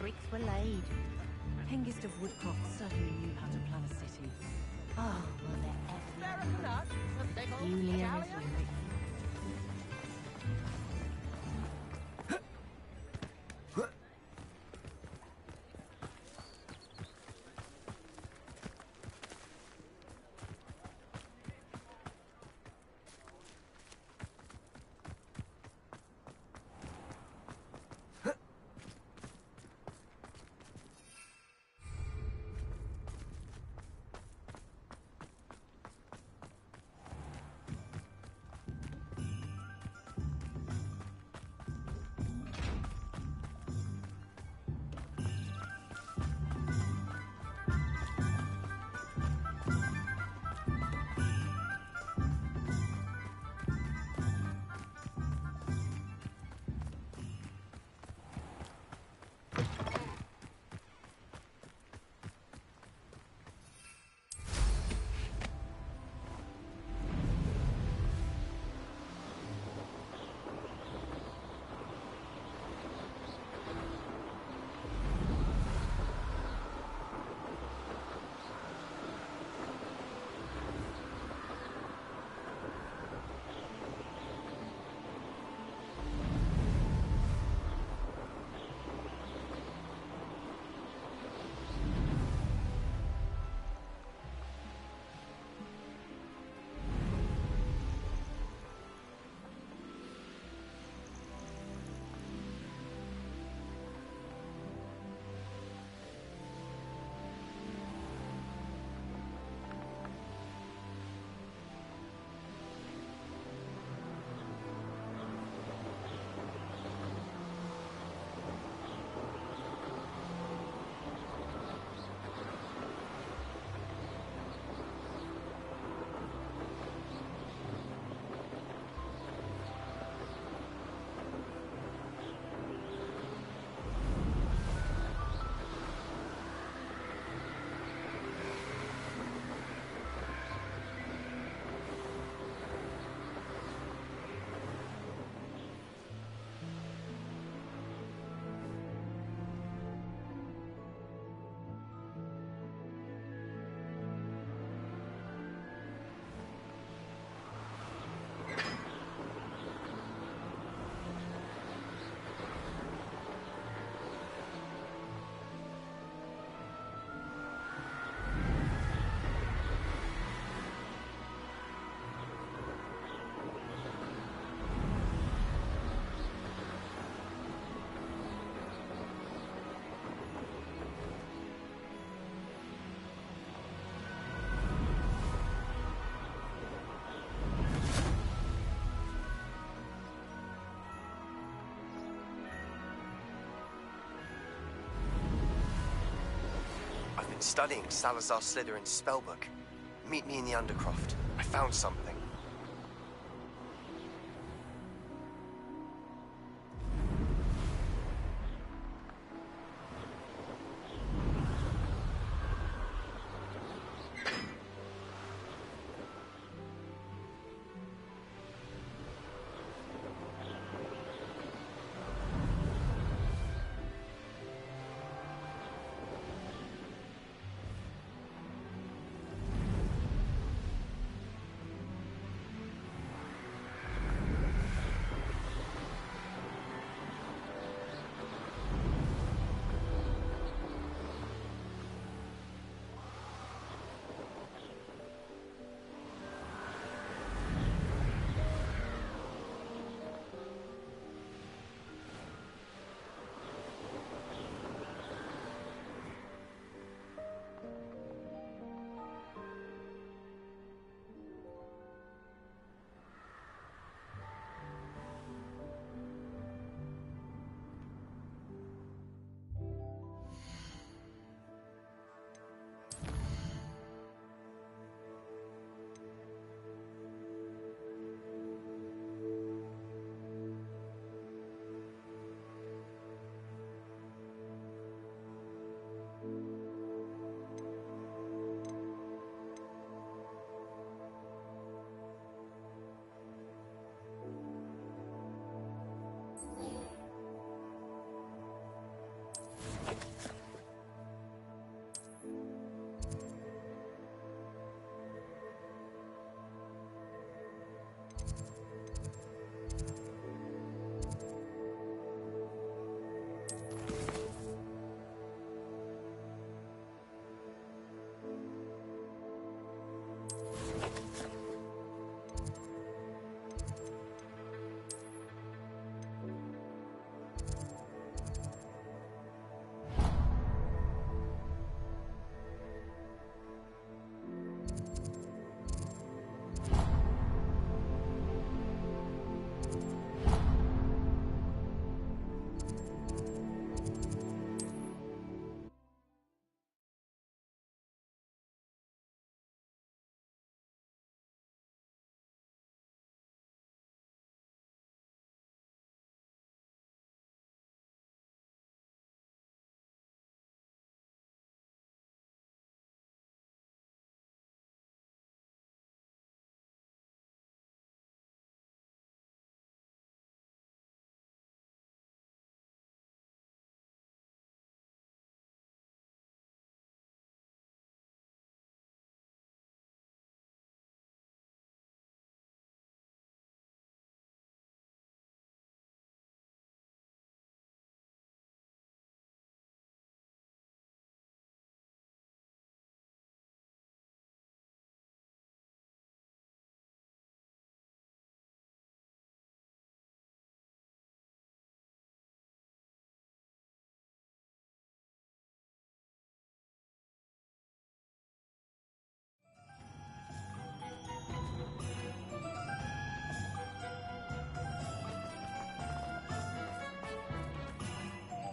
bricks were laid. Hengist of Woodcroft certainly knew how to plan a city. Oh, were there ever peculiar as lyric. Studying Salazar Slytherin's spellbook. Meet me in the Undercroft. I found something.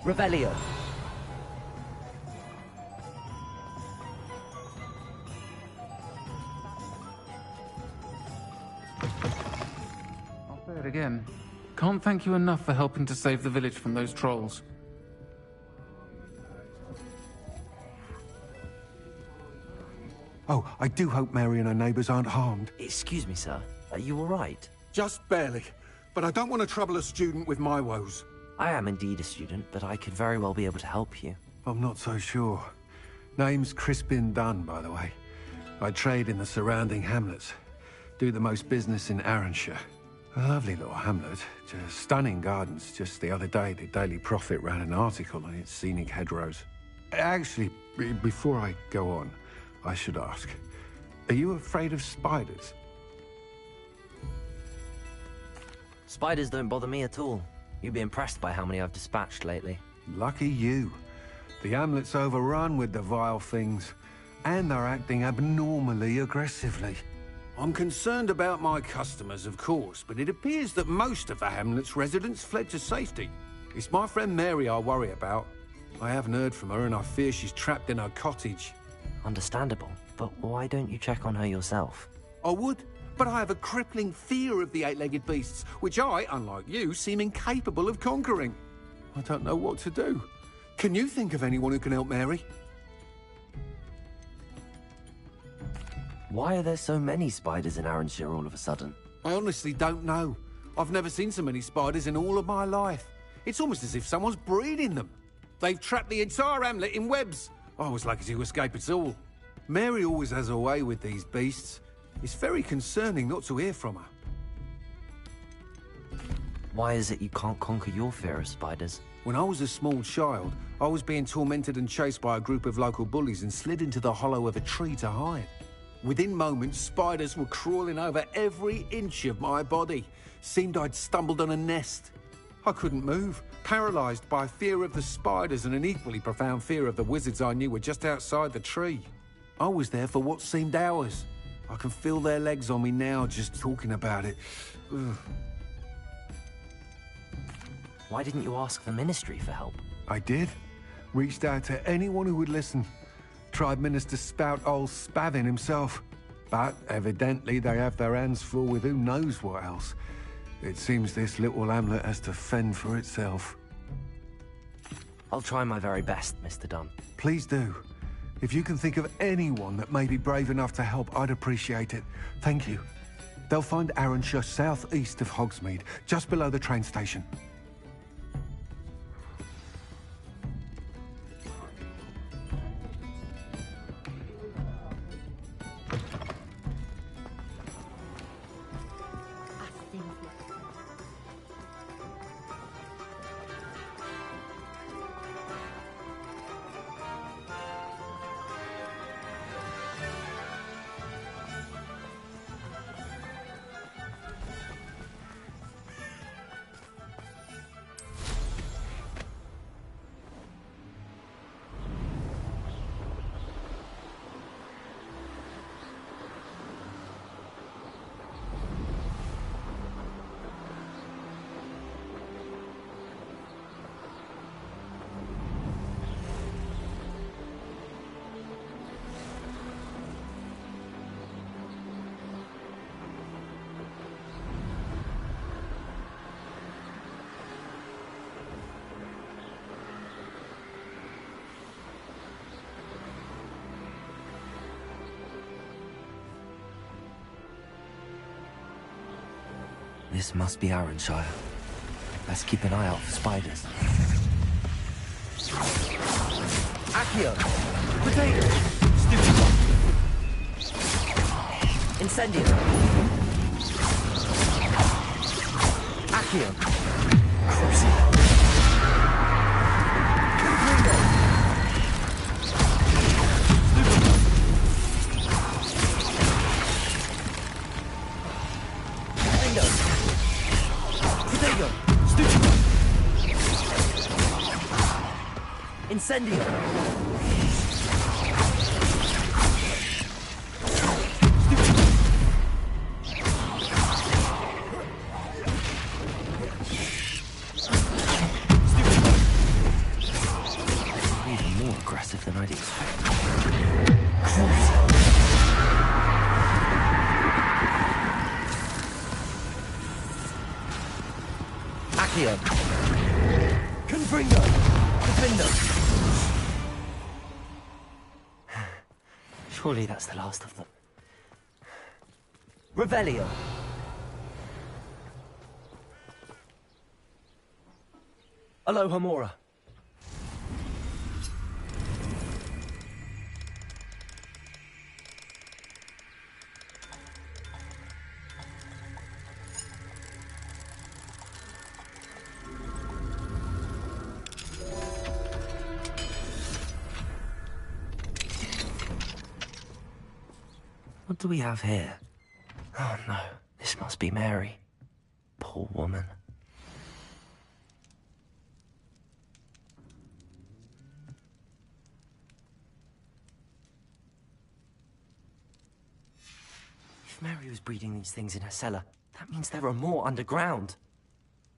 Revelio. I'll say it again. Can't thank you enough for helping to save the village from those trolls. Oh, I do hope Mary and her neighbours aren't harmed. Excuse me, sir. Are you all right? Just barely. But I don't want to trouble a student with my woes. I am indeed a student, but I could very well be able to help you. I'm not so sure. Name's Crispin Dunn, by the way. I trade in the surrounding hamlets. Do the most business in Arranshire. A lovely little hamlet. Just stunning gardens. Just the other day, the Daily Prophet ran an article on its scenic hedgerows. Actually, before I go on, I should ask, are you afraid of spiders? Spiders don't bother me at all. You'd be impressed by how many I've dispatched lately. Lucky you. The hamlet's overrun with the vile things, and they're acting abnormally aggressively. I'm concerned about my customers, of course, but it appears that most of the hamlet's residents fled to safety. It's my friend Mary I worry about. I haven't heard from her, and I fear she's trapped in her cottage. Understandable, but why don't you check on her yourself? I would, but I have a crippling fear of the eight-legged beasts, which I, unlike you, seem incapable of conquering. I don't know what to do. Can you think of anyone who can help Mary? Why are there so many spiders in Arranshire all of a sudden? I honestly don't know. I've never seen so many spiders in all of my life. It's almost as if someone's breeding them. They've trapped the entire hamlet in webs. I was lucky to escape it all. Mary always has a way with these beasts. It's very concerning not to hear from her. Why is it you can't conquer your fear of spiders? When I was a small child, I was being tormented and chased by a group of local bullies and slid into the hollow of a tree to hide. Within moments, spiders were crawling over every inch of my body. Seemed I'd stumbled on a nest. I couldn't move, paralysed by fear of the spiders and an equally profound fear of the wizards I knew were just outside the tree. I was there for what seemed hours. I can feel their legs on me now just talking about it. Ugh. Why didn't you ask the ministry for help? I did. Reached out to anyone who would listen. Tried Minister Spout old Spavin himself. But evidently they have their hands full with who knows what else. It seems this little hamlet has to fend for itself. I'll try my very best, Mr. Dunn. Please do. If you can think of anyone that may be brave enough to help, I'd appreciate it. Thank you. They'll find Arranshire southeast of Hogsmeade, just below the train station. This must be Arranshire. Let's keep an eye out for spiders. Accio! Potato! Stupid one! Incendio! Accio! Crucio! Incendio! Even more aggressive than I'd expected. Accio! Confringo! Defendo! Surely that's the last of them. Revelio! Alohomora! What do we have here? Oh no, this must be Mary. Poor woman. If Mary was breeding these things in her cellar, that means there are more underground.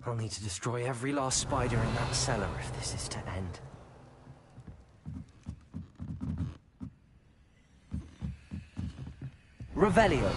I'll need to destroy every last spider in that cellar if this is to end. Revelio.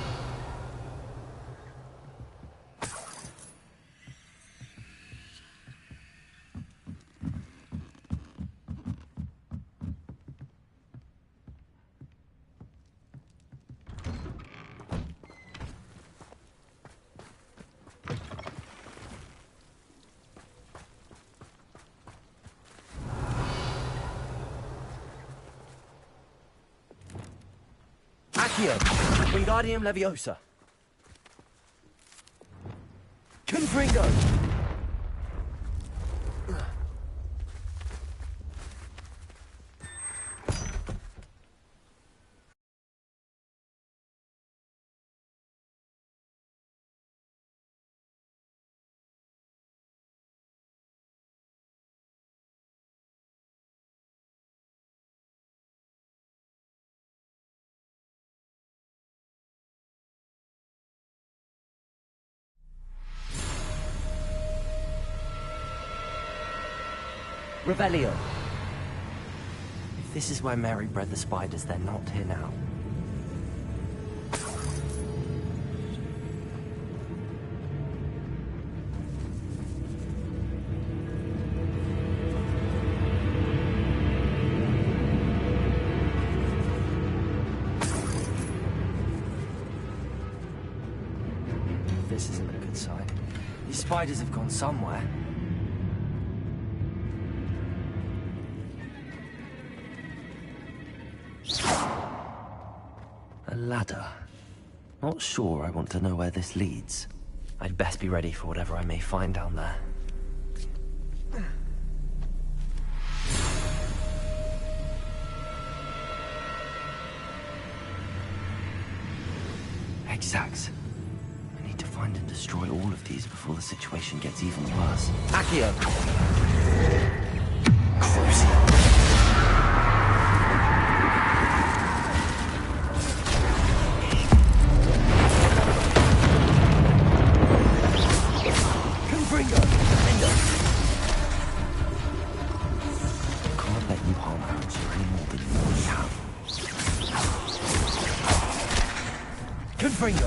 Accio, Wingardium Leviosa. Confringo. Revelio. If this is where Mary bred the spiders, they're not here now. This isn't a good sign. These spiders have gone somewhere. A ladder. Not sure I want to know where this leads. I'd best be ready for whatever I may find down there. Exact. I need to find and destroy all of these before the situation gets even worse. Accio! Crucio! Confringo!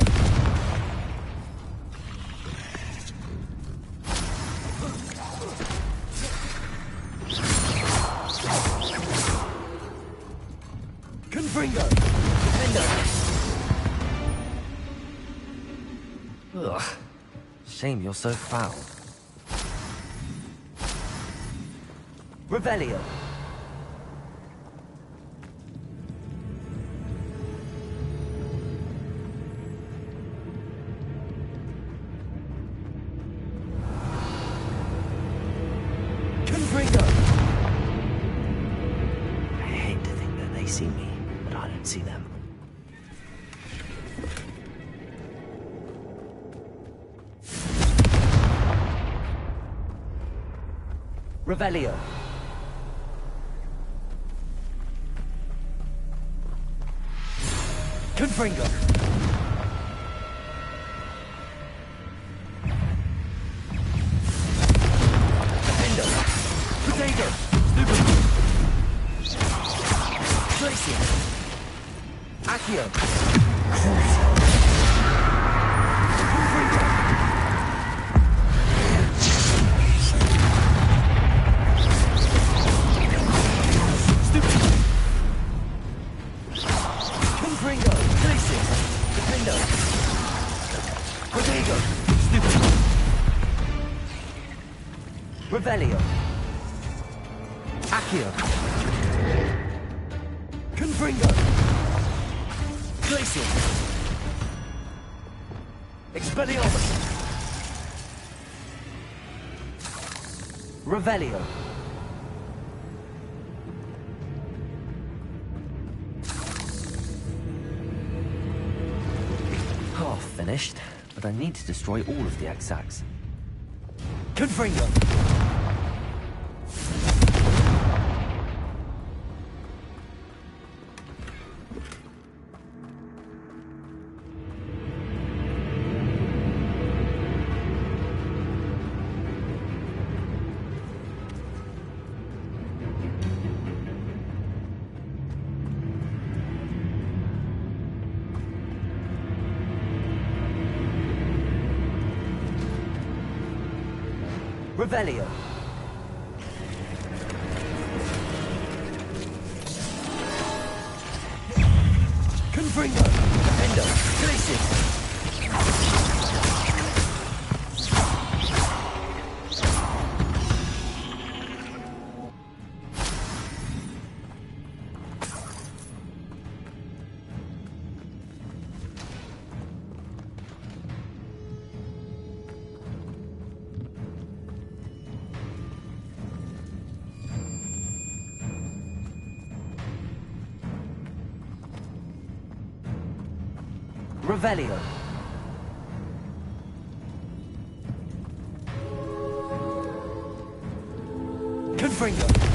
Confringo! Defendo! Ugh. Shame you're so foul. Revelio. Confringo. I hate to think that they see me, but I don't see them. Revelio. Confringo. Defendo. Potato. Stupid. Glacier. Accio. Revelio. Accio. Confringo. Glacier. Expelliarmus. Revelio. Half finished, but I need to destroy all of the Exacs. Confringo. Revelio. Confringo. Defendo. Glacier. Revelio. Confringo.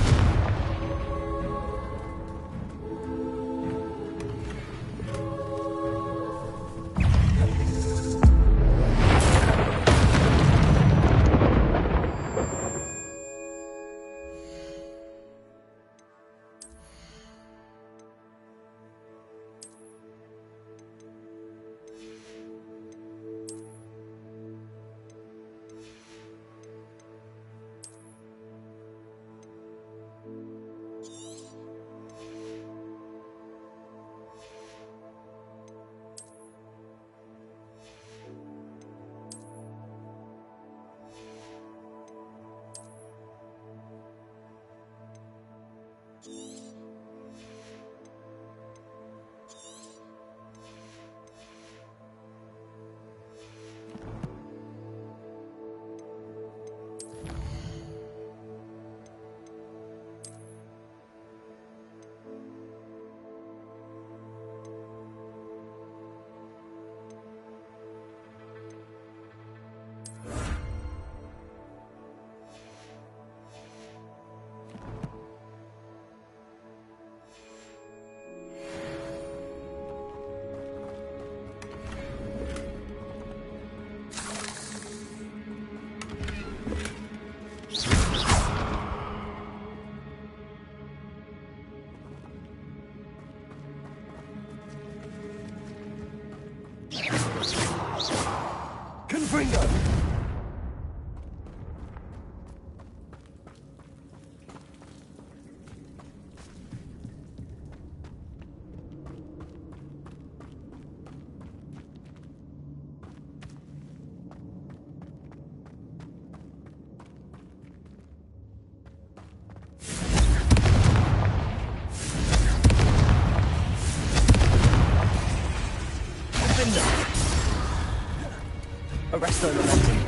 Arresto momentum.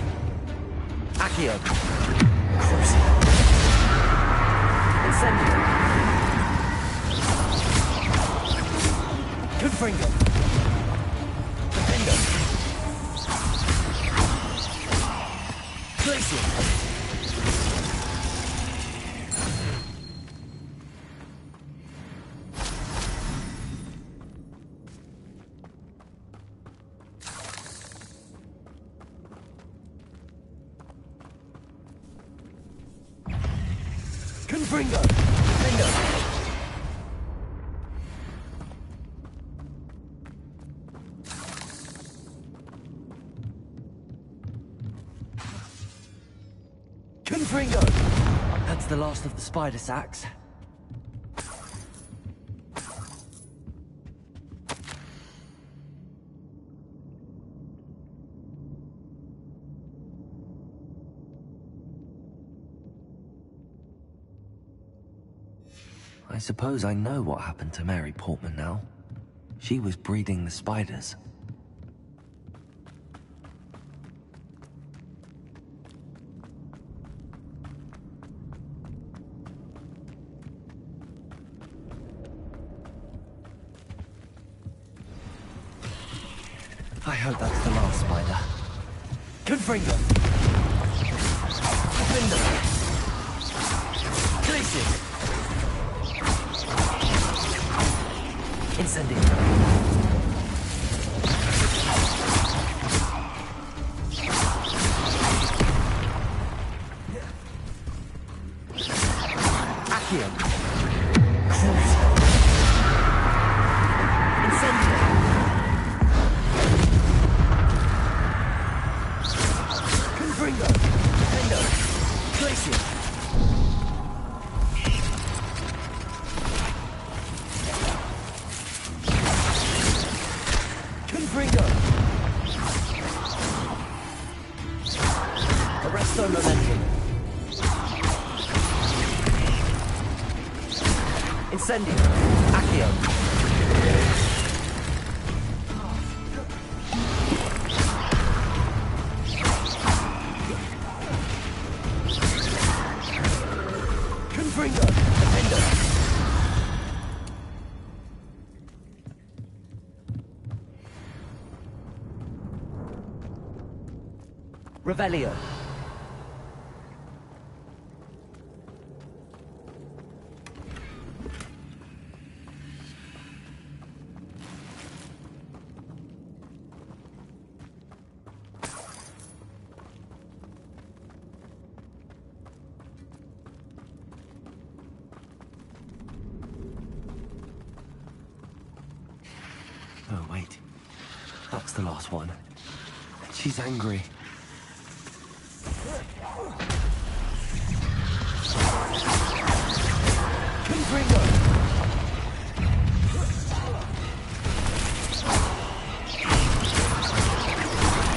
Accio. Crucible. Incendio. Confringo. Defendo. Glacier. Confringo. Defendo. Confringo! That's the last of the spider sacks. I suppose I know what happened to Mary Portman now. She was breeding the spiders. I hope that's the last spider. Confringo! Defender! Glacier! Incendio! Accio! Crucible! Incendio! Confringo! Defendo! Glacier! Confringo! Arresto momentum! Incendio! Accio! Confringo! Defendo! Revelio! Oh, wait. That's the last one. She's angry. Confringo!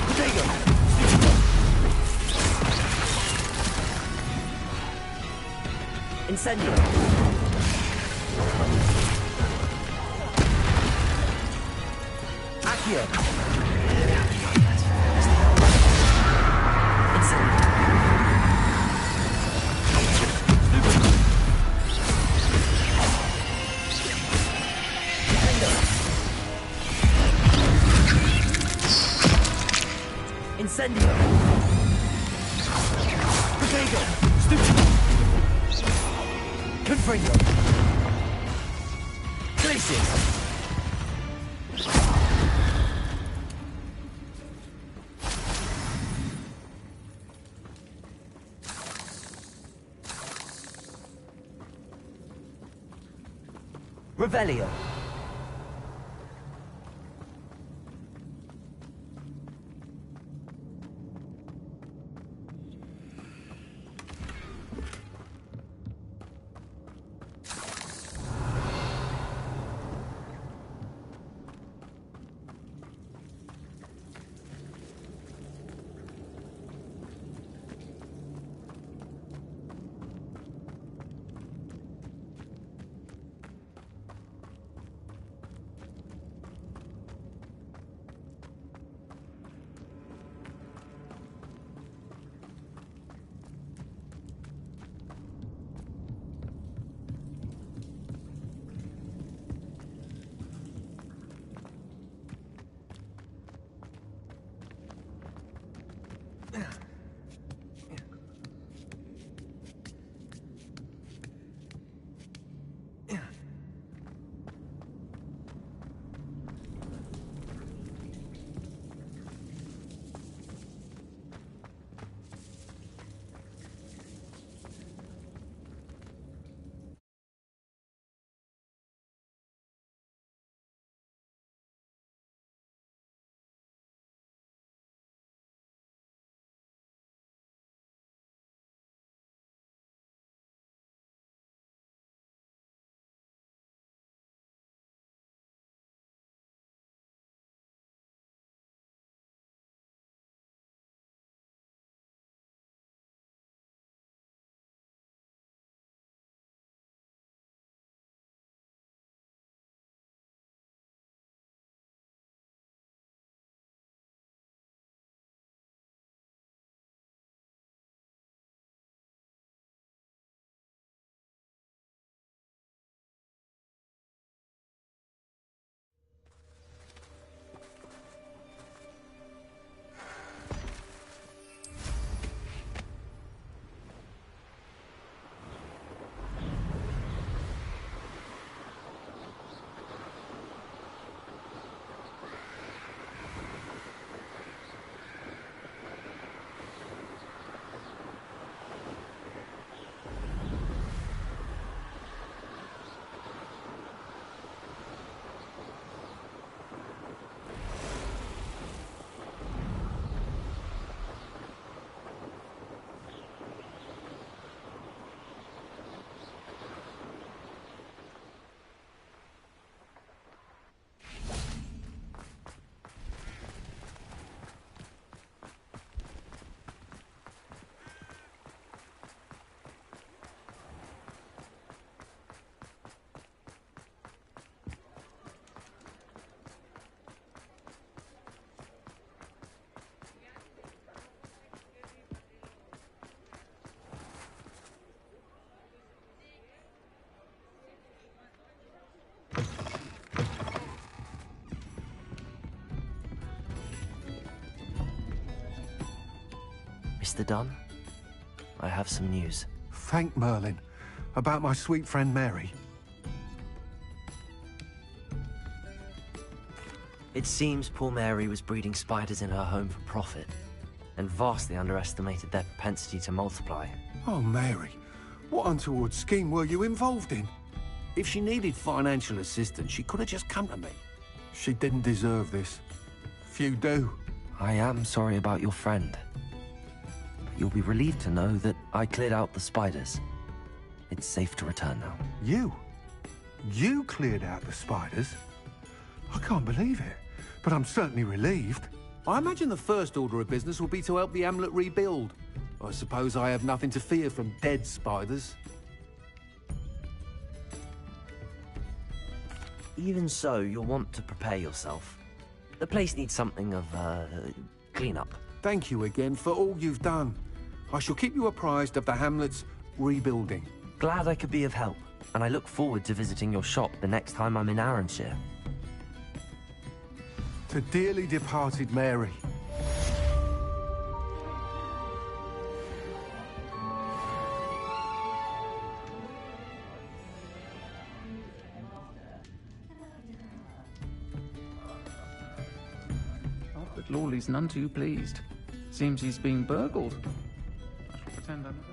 Potato! Incendio! Accio! Incendio! Incendio! Potato! Stupid! Confringo! Glacier! Revelio! Mr. Dunn. I have some news. Thank Merlin. About my sweet friend Mary. It seems poor Mary was breeding spiders in her home for profit, and vastly underestimated their propensity to multiply. Oh, Mary. What untoward scheme were you involved in? If she needed financial assistance, she could have just come to me. She didn't deserve this. Few do. I am sorry about your friend. But you'll be relieved to know that I cleared out the spiders. It's safe to return now. You? You cleared out the spiders? I can't believe it, but I'm certainly relieved. I imagine the first order of business will be to help the amulet rebuild. I suppose I have nothing to fear from dead spiders. Even so, you'll want to prepare yourself. The place needs something of, clean-up. Thank you again for all you've done. I shall keep you apprised of the hamlet's rebuilding. Glad I could be of help, and I look forward to visiting your shop the next time I'm in Arranshire. To dearly departed Mary. Oh, but Lawley's none too pleased. Seems he's being burgled. I shall pretend I never heard.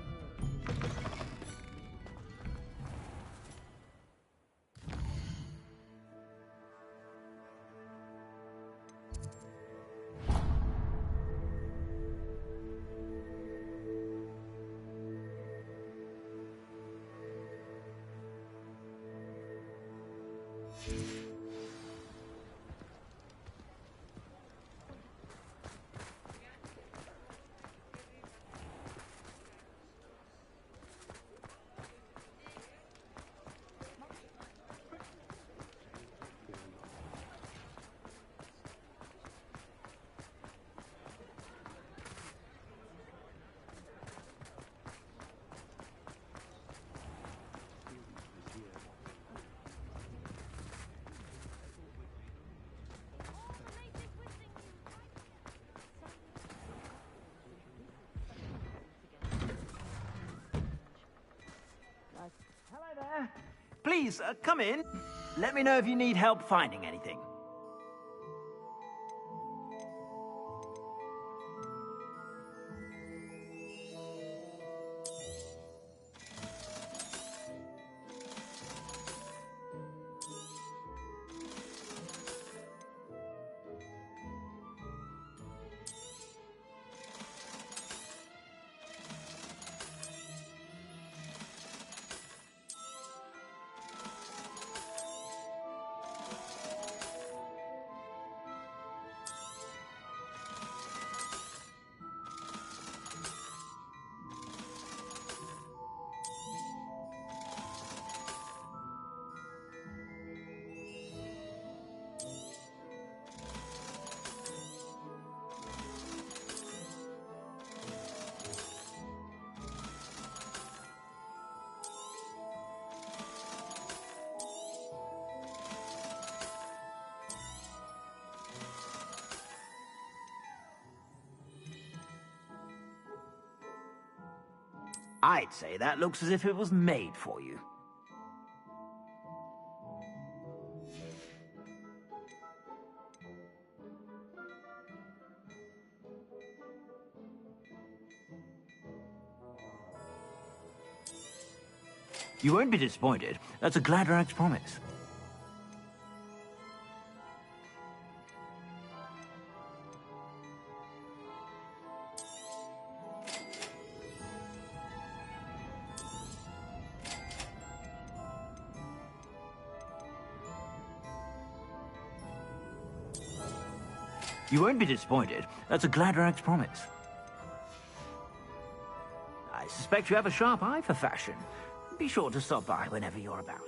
Hello there. Please, come in. Let me know if you need help finding anything. I'd say that looks as if it was made for you. You won't be disappointed. That's a Gladrag's promise. You won't be disappointed. That's a Gladrag's promise. I suspect you have a sharp eye for fashion. Be sure to stop by whenever you're about.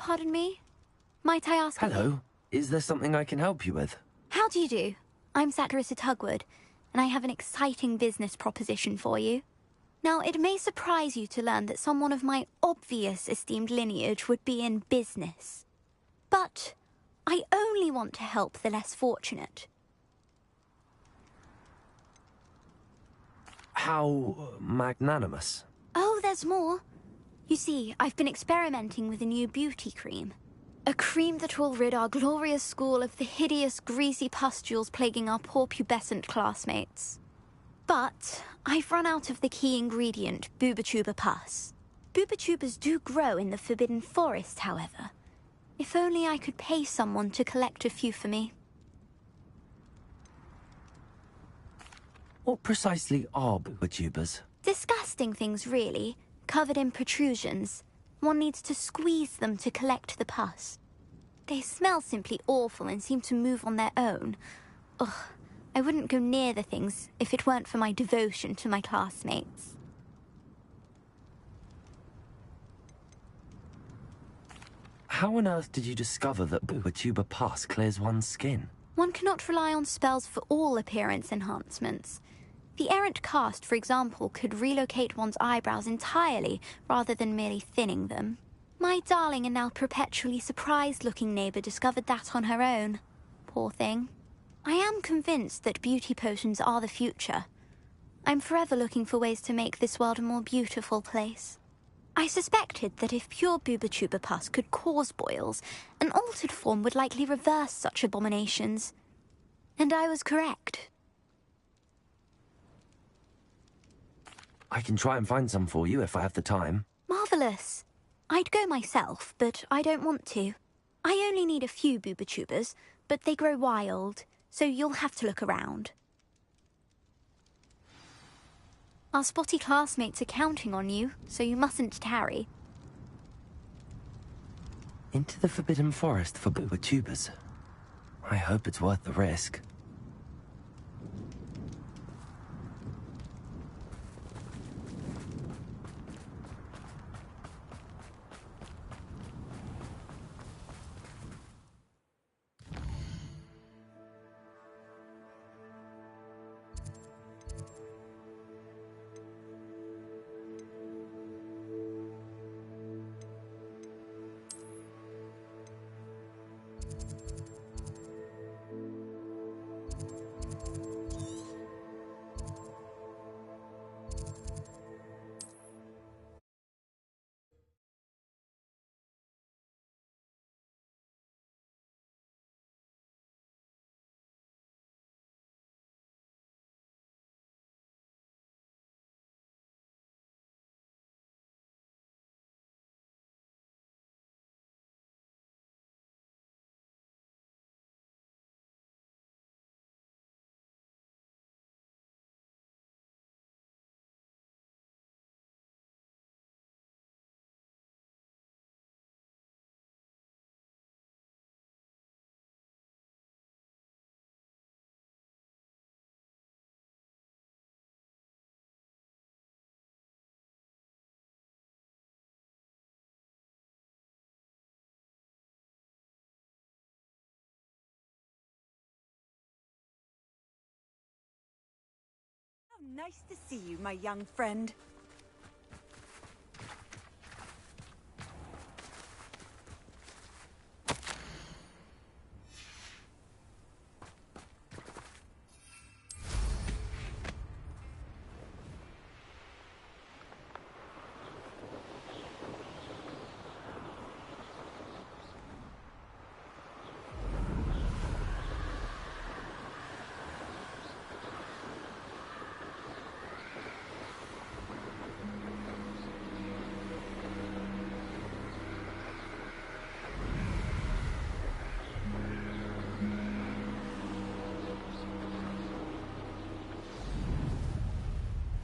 Pardon me? Might I ask... Hello. Is there something I can help you with? How do you do? I'm Satirissa Tugwood, and I have an exciting business proposition for you. Now, it may surprise you to learn that someone of my obvious esteemed lineage would be in business. But I only want to help the less fortunate. How magnanimous. Oh, there's more. You see, I've been experimenting with a new beauty cream. A cream that will rid our glorious school of the hideous, greasy pustules plaguing our poor pubescent classmates. But I've run out of the key ingredient, Booba-Tuba pus. Booba-Tubas do grow in the Forbidden Forest, however. If only I could pay someone to collect a few for me. What precisely are Booba-Tubas? Disgusting things, really, covered in protrusions. One needs to squeeze them to collect the pus. They smell simply awful and seem to move on their own. Ugh, I wouldn't go near the things if it weren't for my devotion to my classmates. How on earth did you discover that Booba-Tuba pus clears one's skin? One cannot rely on spells for all appearance enhancements. The errant cast, for example, could relocate one's eyebrows entirely rather than merely thinning them. My darling and now perpetually surprised-looking neighbour discovered that on her own. Poor thing. I am convinced that beauty potions are the future. I'm forever looking for ways to make this world a more beautiful place. I suspected that if pure Booba-Tuba pus could cause boils, an altered form would likely reverse such abominations. And I was correct. I can try and find some for you if I have the time. Marvellous. I'd go myself, but I don't want to. I only need a few Booba-Tubas, but they grow wild, so you'll have to look around. Our spotty classmates are counting on you, so you mustn't tarry. Into the Forbidden Forest for Booba-Tubas. I hope it's worth the risk. How nice to see you, my young friend.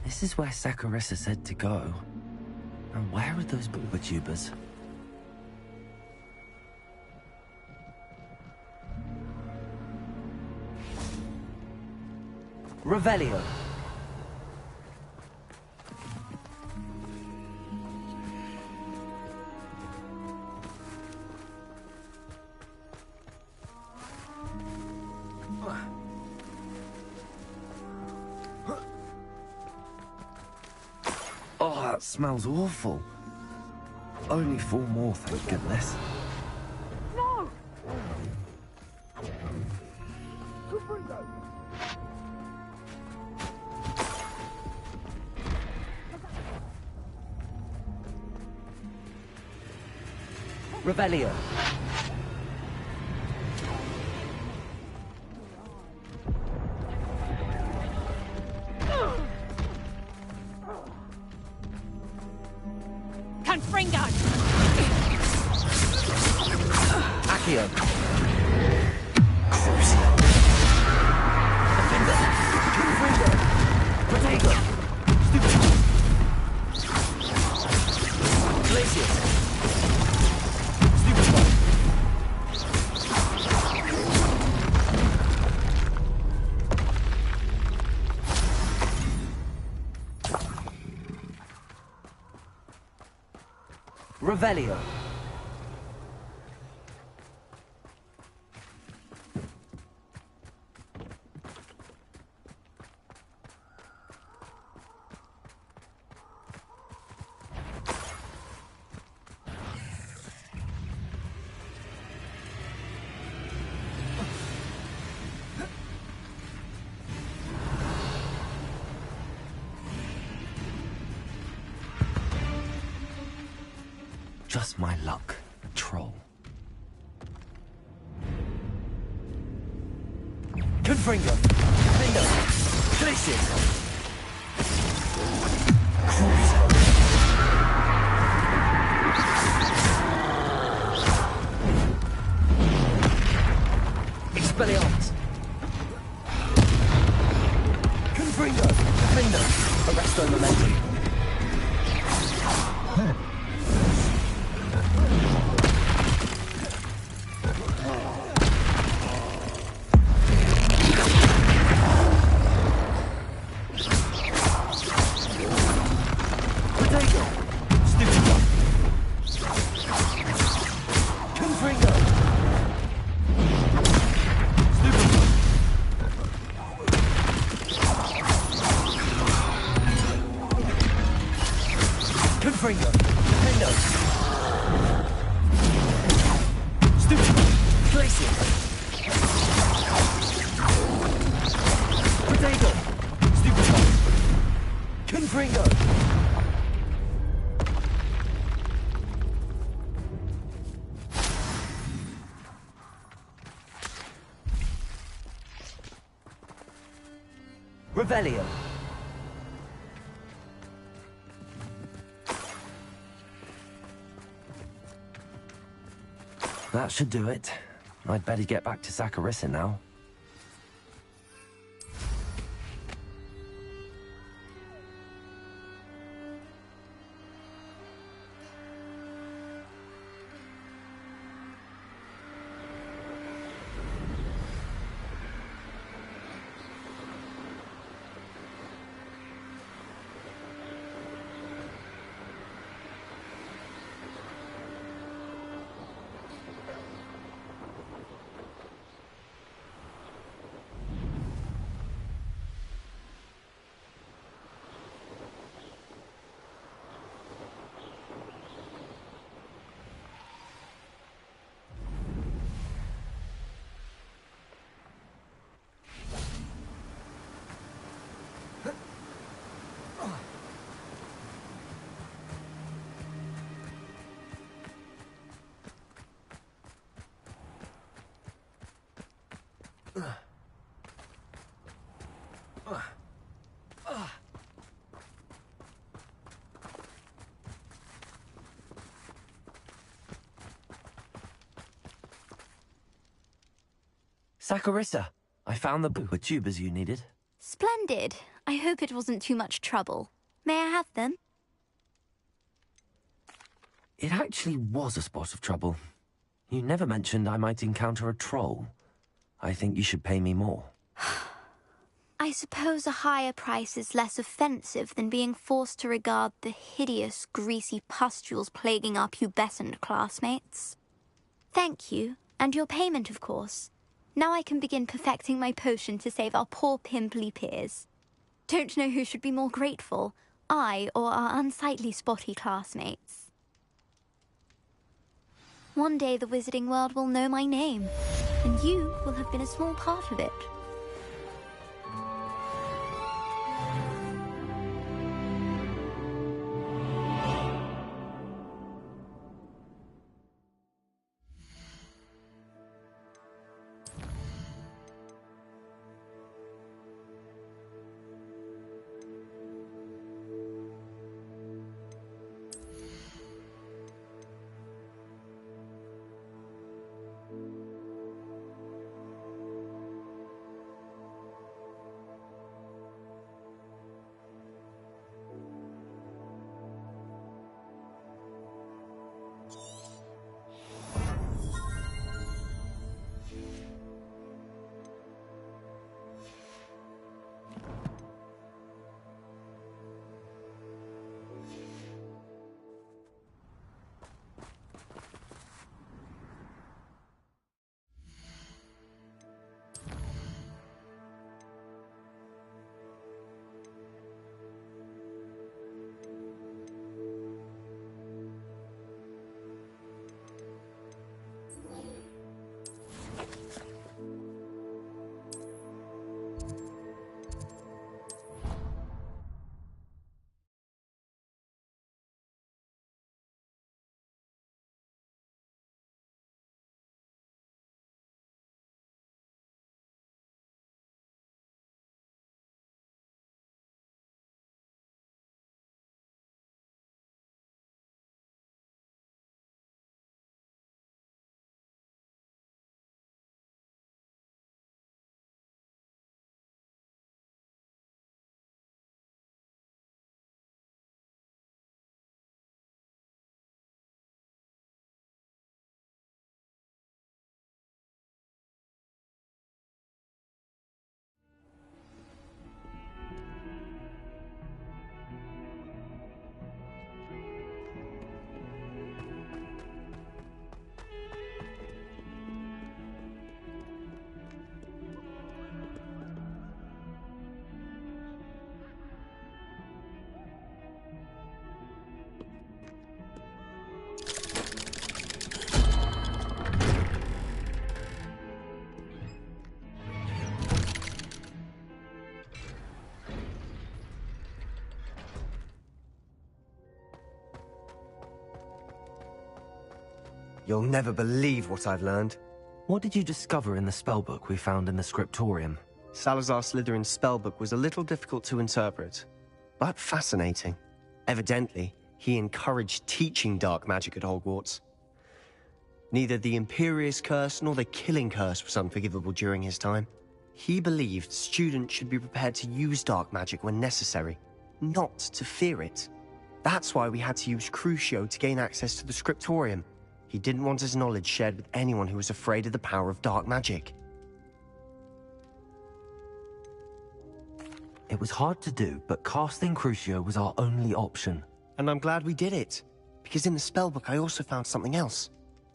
This is where Satirissa said to go. And where are those Booba-Tubas? Revelio. Oh, that smells awful. Only 4 more, thank goodness. No! Revelio. Confringo! Accio. Crucio. Defender. Confringo. Protego. Stupid. Glacius. Revelio. Just my luck, troll. Confringo! Defender! Glacius! Cruiser! Expelliarmus! Confringo! Defender! Arresto Momentum! Confringo! Defendo! Stupid! Glacier! Protego! Stupid! Confringo! Revelio! That should do it. I'd better get back to Saccharissa now. Saccharissa, I found the pooper tubers you needed. Splendid. I hope it wasn't too much trouble. May I have them? It actually was a spot of trouble. You never mentioned I might encounter a troll. I think you should pay me more. I suppose a higher price is less offensive than being forced to regard the hideous, greasy pustules plaguing our pubescent classmates. Thank you, and your payment, of course. Now I can begin perfecting my potion to save our poor pimply peers. Don't know who should be more grateful, I or our unsightly spotty classmates. One day the wizarding world will know my name, and you will have been a small part of it. You'll never believe what I've learned. What did you discover in the spellbook we found in the scriptorium? Salazar Slytherin's spellbook was a little difficult to interpret, but fascinating. Evidently, he encouraged teaching dark magic at Hogwarts. Neither the Imperious Curse nor the Killing Curse was unforgivable during his time. He believed students should be prepared to use dark magic when necessary, not to fear it. That's why we had to use Crucio to gain access to the scriptorium. He didn't want his knowledge shared with anyone who was afraid of the power of dark magic. It was hard to do, but casting Crucio was our only option. And I'm glad we did it, because in the spellbook I also found something else.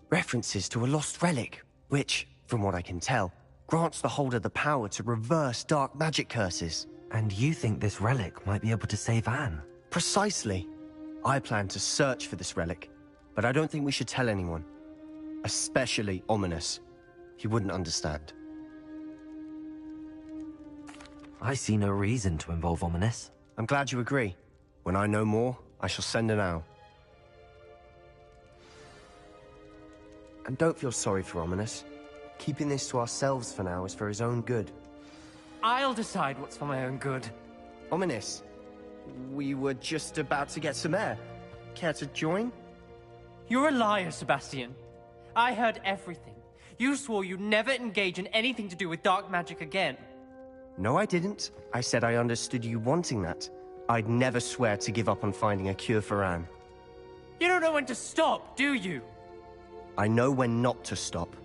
References to a lost relic, which, from what I can tell, grants the holder the power to reverse dark magic curses. And you think this relic might be able to save Anne? Precisely. I plan to search for this relic, but I don't think we should tell anyone. Especially Ominous. He wouldn't understand. I see no reason to involve Ominous. I'm glad you agree. When I know more, I shall send an owl. And don't feel sorry for Ominous. Keeping this to ourselves for now is for his own good. I'll decide what's for my own good. Ominous, we were just about to get some air. Care to join? You're a liar, Sebastian. I heard everything. You swore you'd never engage in anything to do with dark magic again. No, I didn't. I said I understood you wanting that. I'd never swear to give up on finding a cure for Anne. You don't know when to stop, do you? I know when not to stop.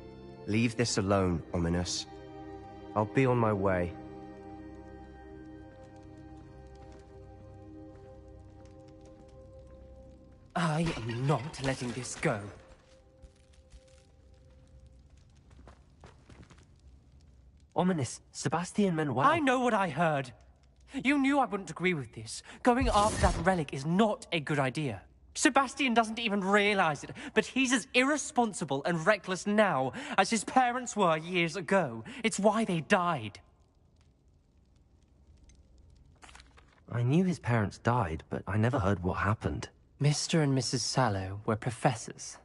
Leave this alone, Ominous. I'll be on my way. I am not letting this go. Ominous, Sebastian meant well. I know what I heard. You knew I wouldn't agree with this. Going after that relic is not a good idea. Sebastian doesn't even realize it, but he's as irresponsible and reckless now as his parents were years ago. It's why they died. I knew his parents died, but I never heard what happened. Mr. and Mrs. Sallow were professors.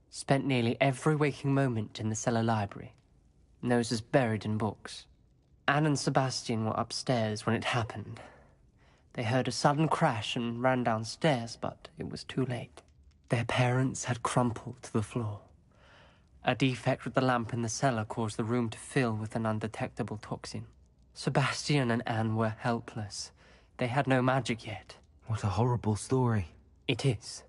Spent nearly every waking moment in the cellar library. Noses buried in books. Anne and Sebastian were upstairs when it happened. They heard a sudden crash and ran downstairs, but it was too late. Their parents had crumpled to the floor. A defect with the lamp in the cellar caused the room to fill with an undetectable toxin. Sebastian and Anne were helpless. They had no magic yet. What a horrible story. It is.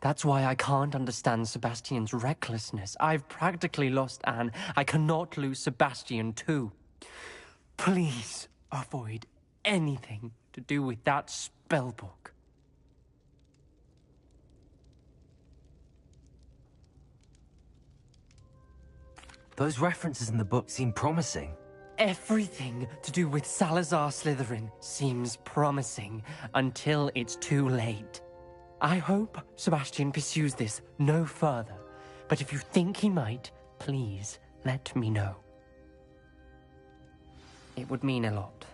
That's why I can't understand Sebastian's recklessness. I've practically lost Anne. I cannot lose Sebastian too. Please avoid anything to do with that spellbook. Those references in the book seem promising. Everything to do with Salazar Slytherin seems promising until it's too late. I hope Sebastian pursues this no further, but if you think he might, please let me know. It would mean a lot.